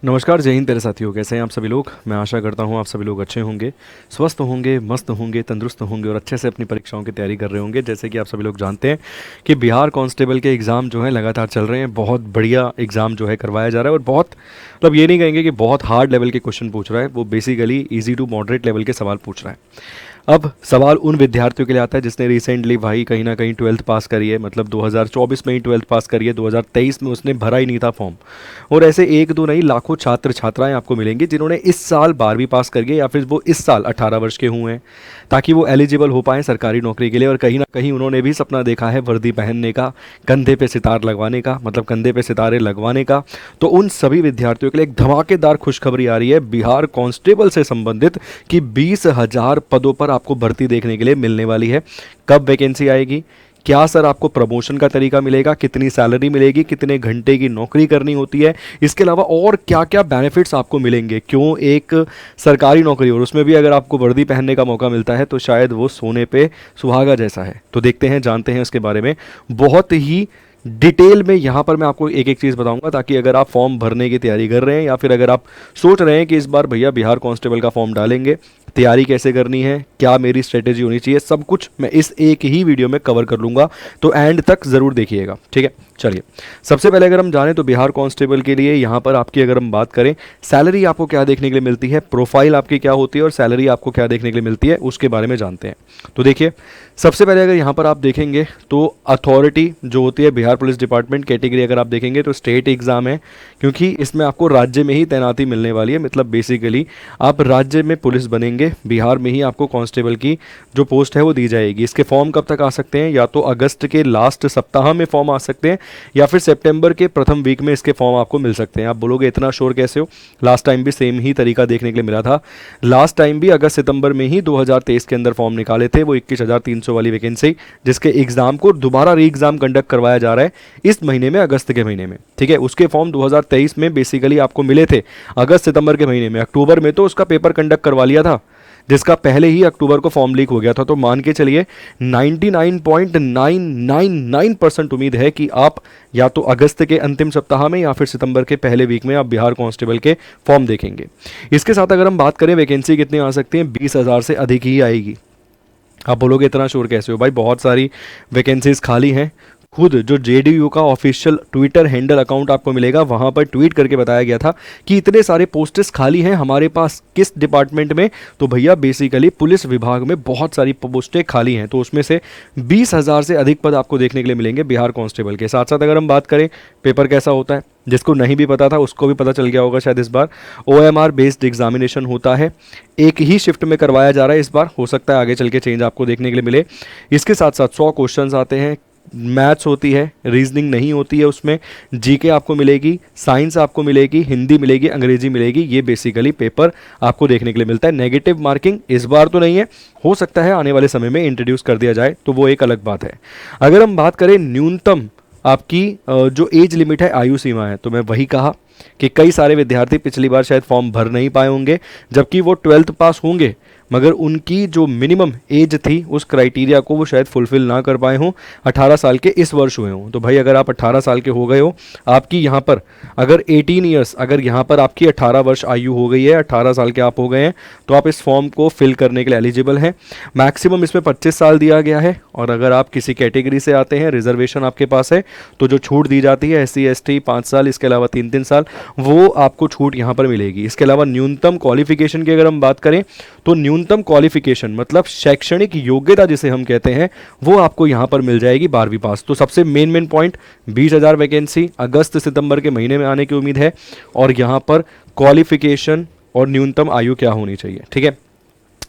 नमस्कार, जय हिंद तेरे साथियों। कैसे हैं आप सभी लोग। मैं आशा करता हूं आप सभी लोग अच्छे होंगे, स्वस्थ होंगे, मस्त होंगे, तंदुरुस्त होंगे और अच्छे से अपनी परीक्षाओं की तैयारी कर रहे होंगे। जैसे कि आप सभी लोग जानते हैं कि बिहार कांस्टेबल के एग्ज़ाम जो है लगातार चल रहे हैं। बहुत बढ़िया एग्ज़ाम जो है करवाया जा रहा है और बहुत मतलब ये नहीं कहेंगे कि बहुत हार्ड लेवल के क्वेश्चन पूछ रहा है, वो basically easy to moderate level के सवाल पूछ रहा है। अब सवाल उन विद्यार्थियों के लिए आता है जिसने रिसेंटली भाई कहीं ना कहीं 12th पास करी है, मतलब 2024 में ही 12th पास करी है, 2023 में उसने भरा ही नहीं था फॉर्म। और ऐसे एक दो नहीं, लाखों छात्र छात्राएं आपको मिलेंगे जिन्होंने इस साल 12वीं पास करी है या फिर वो इस साल 18 वर्ष के हुए हैं, ताकि वो एलिजिबल हो पाएँ सरकारी नौकरी के लिए। और कहीं ना कहीं उन्होंने भी सपना देखा है वर्दी पहनने का, कंधे पे सितार लगवाने का, मतलब कंधे पे सितारे लगवाने का। तो उन सभी विद्यार्थियों के लिए एक धमाकेदार खुशखबरी आ रही है बिहार कांस्टेबल से संबंधित कि 20,000 पदों पर आपको भर्ती देखने के लिए मिलने वाली है। कब वैकेंसी आएगी, क्या सर आपको प्रमोशन का तरीका मिलेगा, कितनी सैलरी मिलेगी, कितने घंटे की नौकरी करनी होती है, इसके अलावा और क्या क्या बेनिफिट्स आपको मिलेंगे, क्यों एक सरकारी नौकरी और उसमें भी अगर आपको वर्दी पहनने का मौका मिलता है तो शायद वो सोने पे सुहागा जैसा है। तो देखते हैं, जानते हैं इसके बारे में बहुत ही डिटेल में। यहाँ पर मैं आपको एक एक चीज़ बताऊंगा ताकि अगर आप फॉर्म भरने की तैयारी कर रहे हैं या फिर अगर आप सोच रहे हैं कि इस बार भैया बिहार कांस्टेबल का फॉर्म डालेंगे, तैयारी कैसे करनी है, क्या मेरी स्ट्रेटेजी होनी चाहिए, सब कुछ मैं इस एक ही वीडियो में कवर कर लूँगा। तो एंड तक ज़रूर देखिएगा, ठीक है। चलिए, सबसे पहले अगर हम जानें तो बिहार कांस्टेबल के लिए यहाँ पर आपकी अगर हम बात करें, सैलरी आपको क्या देखने के लिए मिलती है, प्रोफाइल आपकी क्या होती है और सैलरी आपको क्या देखने के लिए मिलती है, उसके बारे में जानते हैं। तो देखिए, सबसे पहले अगर यहाँ पर आप देखेंगे तो अथॉरिटी जो होती है बिहार पुलिस डिपार्टमेंट कैटेगरी, अगर आप देखेंगे तो स्टेट एग्जाम है, क्योंकि इसमें आपको राज्य में ही तैनाती मिलने वाली है। मतलब बेसिकली आप राज्य में पुलिस बनेंगे, बिहार में ही आपको कांस्टेबल की जो पोस्ट है वो दी जाएगी। इसके फॉर्म कब तक आ सकते हैं, या तो अगस्त के लास्ट सप्ताह में फॉर्म आ सकते हैं या फिर सितंबर के प्रथम वीक में इसके फॉर्म आपको मिल सकते हैं। आप बोलोगे इतना श्योर कैसे हो, लास्ट टाइम भी सेम ही तरीका देखने के लिए मिला था। लास्ट टाइम भी अगस्त सितंबर में ही 2023 के अंदर फॉर्म निकाले थे, वो 21,300 वाली वैकेंसी, जिसके एग्जाम को दोबारा री एग्जाम कंडक्ट करवाया जा रहा है इस महीने में, अगस्त के महीने में, ठीक है। उसके फॉर्म 2023 में बेसिकली आपको मिले थे अगस्त सितंबर के महीने में। अक्टूबर में तो उसका पेपर कंडक्ट करवा लिया था, जिसका पहले ही अक्टूबर को फॉर्म लीक हो गया था। तो मान के चलिए 99.999% उम्मीद है कि आप या तो अगस्त के अंतिम सप्ताह में या फिर सितंबर के पहले वीक में आप बिहार कांस्टेबल के फॉर्म देखेंगे। इसके साथ अगर हम बात करें वैकेंसी कितनी आ सकती है, 20,000 से अधिक ही आएगी। आप बोलोगे इतना श्योर कैसे हो भाई, बहुत सारी वैकेंसीज खाली हैं। खुद जो जेडीयू का ऑफिशियल ट्विटर हैंडल अकाउंट आपको मिलेगा, वहां पर ट्वीट करके बताया गया था कि इतने सारे पोस्टेस खाली हैं हमारे पास, किस डिपार्टमेंट में, तो भैया बेसिकली पुलिस विभाग में बहुत सारी पोस्टें खाली हैं। तो उसमें से 20,000 से अधिक पद आपको देखने के लिए मिलेंगे बिहार कांस्टेबल के। साथ साथ अगर हम बात करें पेपर कैसा होता है, जिसको नहीं भी पता था उसको भी पता चल गया होगा शायद, इस बार OMR बेस्ड एग्जामिनेशन होता है। एक ही शिफ्ट में करवाया जा रहा है इस बार, हो सकता है आगे चल के चेंज आपको देखने के लिए मिले। इसके साथ साथ 100 क्वेश्चंस आते हैं, मैथ्स होती है, रीजनिंग नहीं होती है उसमें, जीके आपको मिलेगी, साइंस आपको मिलेगी, हिंदी मिलेगी, अंग्रेजी मिलेगी। ये बेसिकली पेपर आपको देखने के लिए मिलता है। नेगेटिव मार्किंग इस बार तो नहीं है, हो सकता है आने वाले समय में इंट्रोड्यूस कर दिया जाए, तो वो एक अलग बात है। अगर हम बात करें न्यूनतम आपकी जो एज लिमिट है, आयु सीमा है, तो मैं वही कहा कि कई सारे विद्यार्थी पिछली बार शायद फॉर्म भर नहीं पाए होंगे, जबकि वो 12th पास होंगे, मगर उनकी जो मिनिमम एज थी उस क्राइटेरिया को वो शायद फुलफिल ना कर पाए हों, 18 साल के इस वर्ष हुए हों। तो भाई अगर आप 18 साल के हो गए हो, आपकी यहाँ पर अगर 18 ईयर्स, अगर यहाँ पर आपकी 18 वर्ष आयु हो गई है, 18 साल के आप हो गए हैं, तो आप इस फॉर्म को फिल करने के लिए एलिजिबल हैं। मैक्सिमम इसमें 25 साल दिया गया है, और अगर आप किसी कैटेगरी से आते हैं, रिजर्वेशन आपके पास है, तो जो छूट दी जाती है SC ST 5 साल, इसके अलावा 3-3 साल, वो आपको छूट यहाँ पर मिलेगी। इसके अलावा न्यूनतम क्वालिफिकेशन की अगर हम बात करें तो न्यूनतम क्वालिफिकेशन मतलब शैक्षणिक योग्यता जिसे हम कहते हैं, वो आपको यहां पर मिल जाएगी 12वीं पास। तो सबसे मेन पॉइंट, 20,000 वैकेंसी अगस्त सितंबर के महीने में आने की उम्मीद है, और यहां पर क्वालिफिकेशन और न्यूनतम आयु क्या होनी चाहिए, ठीक है।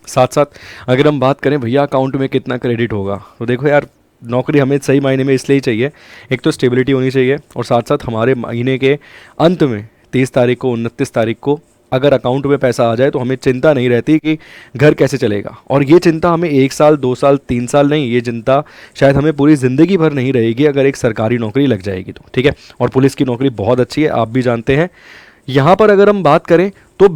साथ साथ अगर हम बात करें भैया अकाउंट में कितना क्रेडिट होगा, तो देखो यार, नौकरी हमें सही मायने में इसलिए ही चाहिए, एक तो स्टेबिलिटी होनी चाहिए, और साथ साथ हमारे महीने के अंत में 30 तारीख को, 29 तारीख को अगर अकाउंट में पैसा आ जाए तो हमें चिंता नहीं रहती कि घर कैसे चलेगा। और ये चिंता हमें 1 साल, 2 साल, 3 साल नहीं, ये चिंता शायद हमें पूरी ज़िंदगी भर नहीं रहेगी अगर एक सरकारी नौकरी लग जाएगी तो, ठीक है। और पुलिस की नौकरी बहुत अच्छी है, आप भी जानते हैं। यहाँ पर अगर हम बात करें तो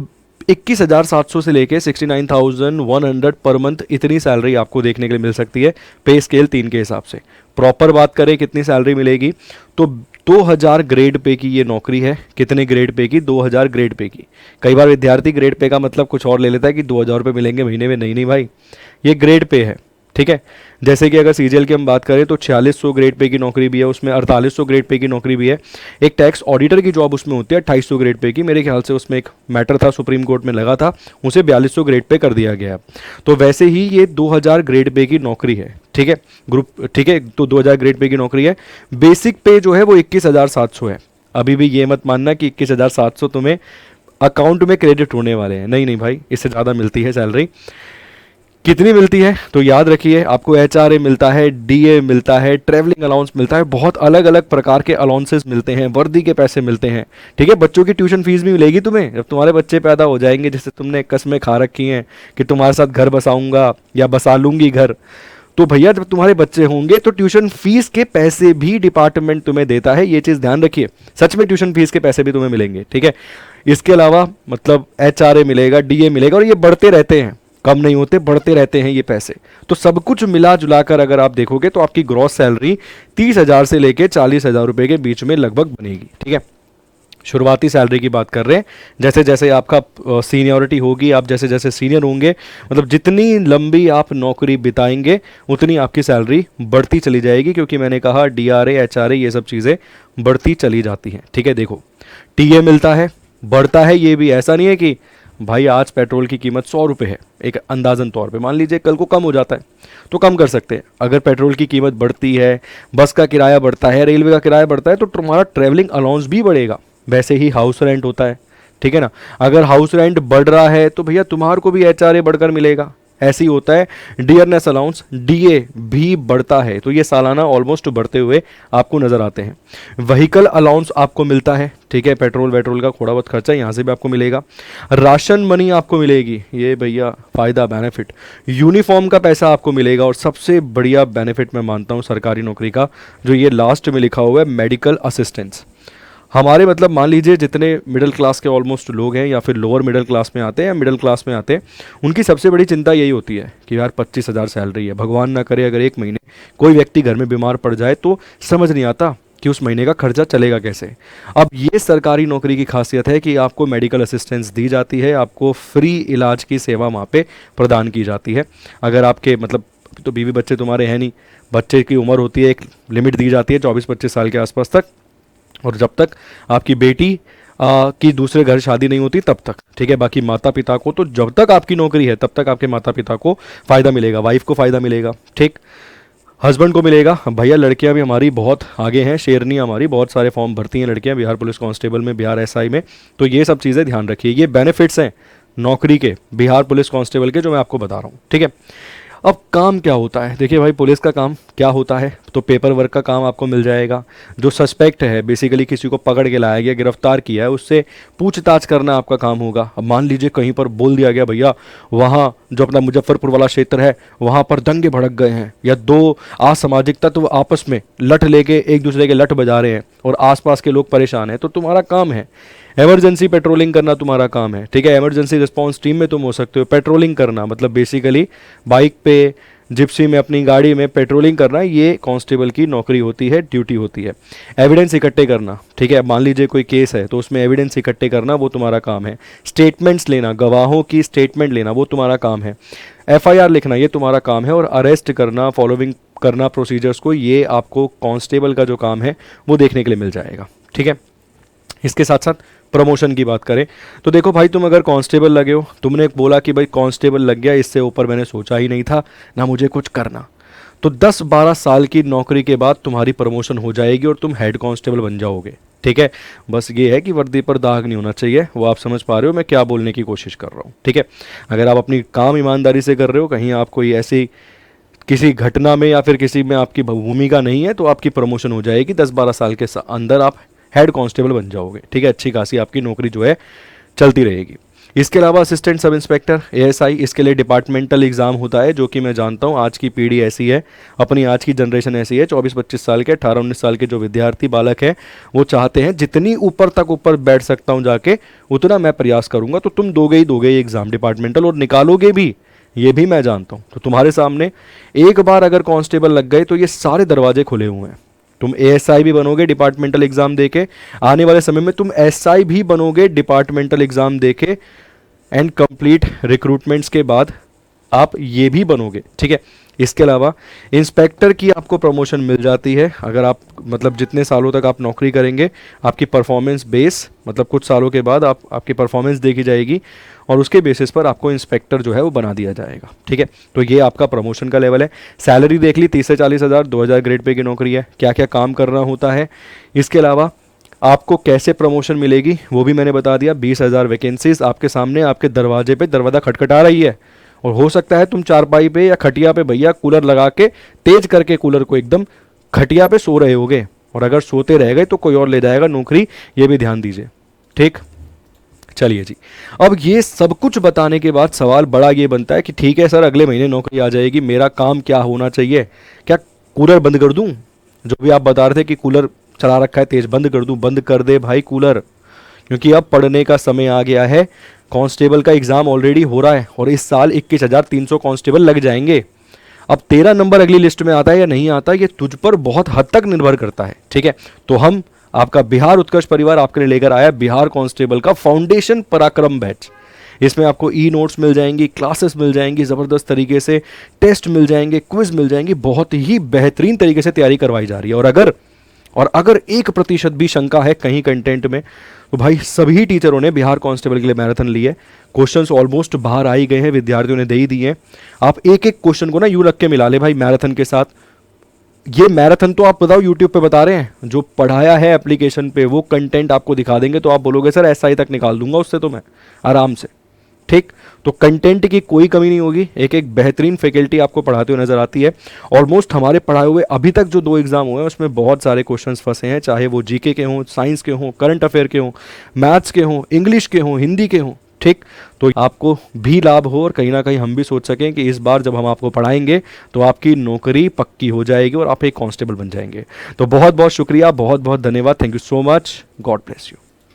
21,700 से लेके 69,100 पर मंथ इतनी सैलरी आपको देखने के लिए मिल सकती है, पे स्केल 3 के हिसाब से। प्रॉपर बात करें कितनी सैलरी मिलेगी, तो 2000 ग्रेड पे की ये नौकरी है। कितने ग्रेड पे की? 2000 ग्रेड पे की। कई बार विद्यार्थी ग्रेड पे का मतलब कुछ और ले लेता है कि 2000 रुपये मिलेंगे महीने में। नहीं नहीं भाई, ये ग्रेड पे है, ठीक है। जैसे कि अगर सीजीएल की हम बात करें तो 4600 ग्रेड पे की नौकरी भी है, उसमें 4800 ग्रेड पे की नौकरी भी है। एक टैक्स ऑडिटर की जॉब उसमें होती है 2800 ग्रेड पे की। मेरे ख्याल से उसमें एक मैटर था, सुप्रीम कोर्ट में लगा था, उसे 4200 ग्रेड पे कर दिया गया। तो वैसे ही ये 2000 ग्रेड पे की नौकरी है, ठीक है ग्रुप, ठीक है। तो 2000 ग्रेड पे की नौकरी है। बेसिक पे जो है वो 21700 है। अभी भी ये मत मानना कि 21700 तुम्हें अकाउंट में क्रेडिट होने वाले हैं, नहीं नहीं भाई, इससे ज़्यादा मिलती है सैलरी। कितनी मिलती है? तो याद रखिए, आपको एचआरए मिलता है, डीए मिलता है, ट्रैवलिंग अलाउंस मिलता है, बहुत अलग अलग प्रकार के अलाउंसेस मिलते हैं, वर्दी के पैसे मिलते हैं, ठीक है। बच्चों की ट्यूशन फीस भी मिलेगी तुम्हें जब तुम्हारे बच्चे पैदा हो जाएंगे, जिससे तुमने कस्में खा रखी हैं कि तुम्हारे साथ घर बसाऊंगा या बसा लूंगी घर। तो भैया जब तुम्हारे बच्चे होंगे तो ट्यूशन फीस के पैसे भी डिपार्टमेंट तुम्हें देता है, ये चीज़ ध्यान रखिए। सच में ट्यूशन फीस के पैसे भी तुम्हें मिलेंगे, ठीक है। इसके अलावा मतलब एचआरए मिलेगा, डीए मिलेगा, और ये बढ़ते रहते हैं, कम नहीं होते, बढ़ते रहते हैं ये पैसे। तो सब कुछ मिला जुलाकर अगर आप देखोगे तो आपकी ग्रॉस सैलरी 30,000 से लेके 40,000 रुपए के बीच में लगभग बनेगी, ठीक है। शुरुआती सैलरी की बात कर रहे हैं। जैसे जैसे आपका सीनियरिटी होगी, आप जैसे जैसे सीनियर होंगे, मतलब जितनी लंबी आप नौकरी बिताएंगे उतनी आपकी सैलरी बढ़ती चली जाएगी, क्योंकि मैंने कहा डीआरए, एचआरए ये सब चीज़ें बढ़ती चली जाती हैं, ठीक है। देखो टीए मिलता है, बढ़ता है, ये भी ऐसा नहीं है कि भाई आज पेट्रोल की कीमत 100 रुपये है, एक अंदाजन तौर पे मान लीजिए कल को कम हो जाता है तो कम कर सकते हैं। अगर पेट्रोल की कीमत बढ़ती है, बस का किराया बढ़ता है, रेलवे का किराया बढ़ता है, तो तुम्हारा ट्रैवलिंग अलाउंस भी बढ़ेगा। वैसे ही हाउस रेंट होता है, ठीक है ना। अगर हाउस रेंट बढ़ रहा है तो भैया तुम्हारे को भी एचआरए बढ़कर मिलेगा, ऐसे ही होता है। डियरनेस अलाउंस, डीए भी बढ़ता है, तो ये सालाना ऑलमोस्ट बढ़ते हुए आपको नजर आते हैं। व्हीकल अलाउंस आपको मिलता है, ठीक है, पेट्रोल वेट्रोल का थोड़ा बहुत खर्चा यहाँ से भी आपको मिलेगा। राशन मनी आपको मिलेगी, ये भैया फायदा, बेनिफिट। यूनिफॉर्म का पैसा आपको मिलेगा, और सबसे बढ़िया बेनिफिट मैं मानता हूँ सरकारी नौकरी का, जो ये लास्ट में लिखा हुआ है, मेडिकल असिस्टेंस। हमारे मतलब मान लीजिए जितने मिडिल क्लास के ऑलमोस्ट लोग हैं, या फिर लोअर मिडिल क्लास में आते हैं या मिडिल क्लास में आते हैं, उनकी सबसे बड़ी चिंता यही होती है कि यार 25,000 सैलरी है, भगवान ना करे अगर एक महीने कोई व्यक्ति घर में बीमार पड़ जाए तो समझ नहीं आता कि उस महीने का खर्चा चलेगा कैसे। अब ये सरकारी नौकरी की खासियत है कि आपको मेडिकल असिस्टेंस दी जाती है, आपको फ्री इलाज की सेवा वहाँ पे प्रदान की जाती है। अगर आपके मतलब तो बीवी बच्चे तुम्हारे हैं नहीं, बच्चे की उम्र होती है, एक लिमिट दी जाती है 24-25 साल के आसपास तक, और जब तक आपकी बेटी की दूसरे घर शादी नहीं होती तब तक, ठीक है। बाकी माता पिता को तो जब तक आपकी नौकरी है तब तक आपके माता पिता को फ़ायदा मिलेगा, वाइफ को फ़ायदा मिलेगा, ठीक, हस्बैंड को मिलेगा। भैया लड़कियां भी हमारी बहुत आगे हैं, शेरनी हमारी बहुत सारे फॉर्म भरती हैं लड़कियां, बिहार पुलिस कांस्टेबल में, बिहार एसआई में। तो ये सब चीज़ें ध्यान रखिए, ये बेनिफिट्स हैं नौकरी के, बिहार पुलिस कांस्टेबल के, जो मैं आपको बता रहा हूँ, ठीक है। अब काम क्या होता है? देखिए भाई, पुलिस का काम क्या होता है, तो पेपर वर्क का काम आपको मिल जाएगा। जो सस्पेक्ट है, बेसिकली किसी को पकड़ के लाया गया, गिरफ्तार किया है, उससे पूछताछ करना आपका काम होगा। अब मान लीजिए कहीं पर बोल दिया गया भैया वहाँ जो अपना मुजफ्फरपुर वाला क्षेत्र है वहाँ पर दंगे भड़क गए हैं, या दो असामाजिक तत्व आपस में लठ लेके एक दूसरे के लठ बजा रहे हैं और आसपास के लोग परेशान हैं, तो तुम्हारा काम है इमरजेंसी पेट्रोलिंग करना, तुम्हारा काम है, ठीक है। इमरजेंसी रिस्पांस टीम में तुम हो सकते हो। पेट्रोलिंग करना मतलब बेसिकली बाइक पे, जिप्सी में, अपनी गाड़ी में पेट्रोलिंग करना, ये कांस्टेबल की नौकरी होती है, ड्यूटी होती है। एविडेंस इकट्ठे करना, ठीक है, मान लीजिए कोई केस है तो उसमें एविडेंस इकट्ठे करना, वो तुम्हारा काम है। स्टेटमेंट्स लेना, गवाहों की स्टेटमेंट लेना, वो तुम्हारा काम है। एफआईआर लिखना, ये तुम्हारा काम है। और अरेस्ट करना, फॉलोइंग करना प्रोसीजर्स को, ये आपको कांस्टेबल का जो काम है वो देखने के लिए मिल जाएगा, ठीक है। इसके साथ साथ प्रमोशन की बात करें तो देखो भाई, तुम अगर कांस्टेबल लगे हो, तुमने बोला कि भाई कांस्टेबल लग गया, इससे ऊपर मैंने सोचा ही नहीं था ना मुझे कुछ करना, तो 10-12 साल की नौकरी के बाद तुम्हारी प्रमोशन हो जाएगी और तुम हेड कांस्टेबल बन जाओगे, ठीक है। बस ये है कि वर्दी पर दाग नहीं होना चाहिए, वो आप समझ पा रहे हो मैं क्या बोलने की कोशिश कर रहा हूँ, ठीक है। अगर आप अपनी काम ईमानदारी से कर रहे हो, कहीं आप कोई ऐसी किसी घटना में या फिर किसी में आपकी भूमिका नहीं है, तो आपकी प्रमोशन हो जाएगी, 10-12 साल के अंदर आप हेड कांस्टेबल बन जाओगे, ठीक है। अच्छी खासी आपकी नौकरी जो है चलती रहेगी। इसके अलावा असिस्टेंट सब इंस्पेक्टर, एएसआई, इसके लिए डिपार्टमेंटल एग्जाम होता है, जो कि मैं जानता हूँ आज की पीढ़ी ऐसी है, अपनी आज की जनरेशन ऐसी है, 24-25 साल के, 18-19 साल के जो विद्यार्थी बालक हैं वो चाहते हैं जितनी ऊपर तक ऊपर बैठ सकता हूँ जाके उतना मैं प्रयास करूँगा। तो तुम दोगे ही दोगे ये एग्ज़ाम डिपार्टमेंटल, और निकालोगे भी, ये भी मैं जानता हूँ। तो तुम्हारे सामने एक बार अगर कांस्टेबल लग गए तो ये सारे दरवाजे खुले हुए हैं, तुम एएसआई भी बनोगे डिपार्टमेंटल एग्जाम देके, आने वाले समय में तुम एसआई भी बनोगे डिपार्टमेंटल एग्जाम देके, एंड कंप्लीट रिक्रूटमेंट्स के बाद आप ये भी बनोगे, ठीक है। इसके अलावा इंस्पेक्टर की आपको प्रमोशन मिल जाती है अगर आप मतलब जितने सालों तक आप नौकरी करेंगे, आपकी परफॉर्मेंस बेस मतलब कुछ सालों के बाद आपकी परफॉर्मेंस देखी जाएगी और उसके बेसिस पर आपको इंस्पेक्टर जो है वो बना दिया जाएगा, ठीक है। तो ये आपका प्रमोशन का लेवल है। सैलरी देख ली 30 से 40 हज़ार, 2000 ग्रेड पे की नौकरी है, क्या क्या काम करना होता है। इसके अलावा आपको कैसे प्रमोशन मिलेगी वो भी मैंने बता दिया। 20,000 वैकेंसीज आपके सामने, आपके दरवाजे पे दरवाज़ा खटखटा रही है, और हो सकता है तुम चारपाई पे या खटिया पे भैया कूलर लगा के तेज करके कूलर को एकदम खटिया पे सो रहे होगे, और अगर सोते रह गए तो कोई और ले जाएगा नौकरी, ये भी ध्यान दीजिए, ठीक। चलिए जी, अब ये सब कुछ बताने के बाद सवाल बड़ा ये बनता है कि ठीक है सर अगले महीने नौकरी आ जाएगी, मेरा काम क्या होना चाहिए, क्या कूलर बंद कर दूं? जो भी आप बता रहे थे कि कूलर चला रखा है तेज, बंद कर दूं? बंद कर दे भाई कूलर, क्योंकि अब पढ़ने का समय आ गया है। कांस्टेबल का एग्जाम ऑलरेडी हो रहा है और इस साल 21,300 कांस्टेबल लग जाएंगे। अब तेरा नंबर अगली लिस्ट में आता है या नहीं आता, ये तुझ पर बहुत हद तक निर्भर करता है, ठीक है। तो हम आपका बिहार उत्कर्ष परिवार आपके लिए लेकर आया बिहार कांस्टेबल का फाउंडेशन पराक्रम बैच। इसमें आपको ई नोट्स मिल जाएंगी, क्लासेस मिल जाएंगी, ज़बरदस्त तरीके से टेस्ट मिल जाएंगे, क्विज मिल जाएंगी, बहुत ही बेहतरीन तरीके से तैयारी करवाई जा रही है। और अगर 1% भी शंका है कहीं कंटेंट में, तो भाई सभी टीचरों ने बिहार कांस्टेबल के लिए मैराथन ली है। क्वेश्चंस ऑलमोस्ट बाहर आ ही गए हैं, विद्यार्थियों ने दे ही दिए हैं। आप एक एक क्वेश्चन को ना यूं रख के मिला ले भाई मैराथन के साथ। ये मैराथन तो आप बताओ यूट्यूब पे बता रहे हैं, जो पढ़ाया है एप्लीकेशन पे वो कंटेंट आपको दिखा देंगे तो आप बोलोगे सर एसआई तक निकाल दूंगा उससे तो मैं आराम से, ठीक। तो कंटेंट की कोई कमी नहीं होगी, एक एक बेहतरीन फैकल्टी आपको पढ़ाते हुए नजर आती है। ऑलमोस्ट हमारे पढ़ाए हुए अभी तक जो 2 एग्जाम हुए हैं उसमें बहुत सारे क्वेश्चंस फंसे हैं, चाहे वो जीके के हों, साइंस के हों, करंट अफेयर के हों, मैथ्स के हों, इंग्लिश के हों, हिंदी के हों, ठीक। तो आपको भी लाभ हो और कहीं ना कहीं हम भी सोच सकें कि इस बार जब हम आपको पढ़ाएंगे तो आपकी नौकरी पक्की हो जाएगी और आप एक कांस्टेबल बन जाएंगे। तो बहुत बहुत शुक्रिया, बहुत बहुत धन्यवाद, thank you so much, God bless you.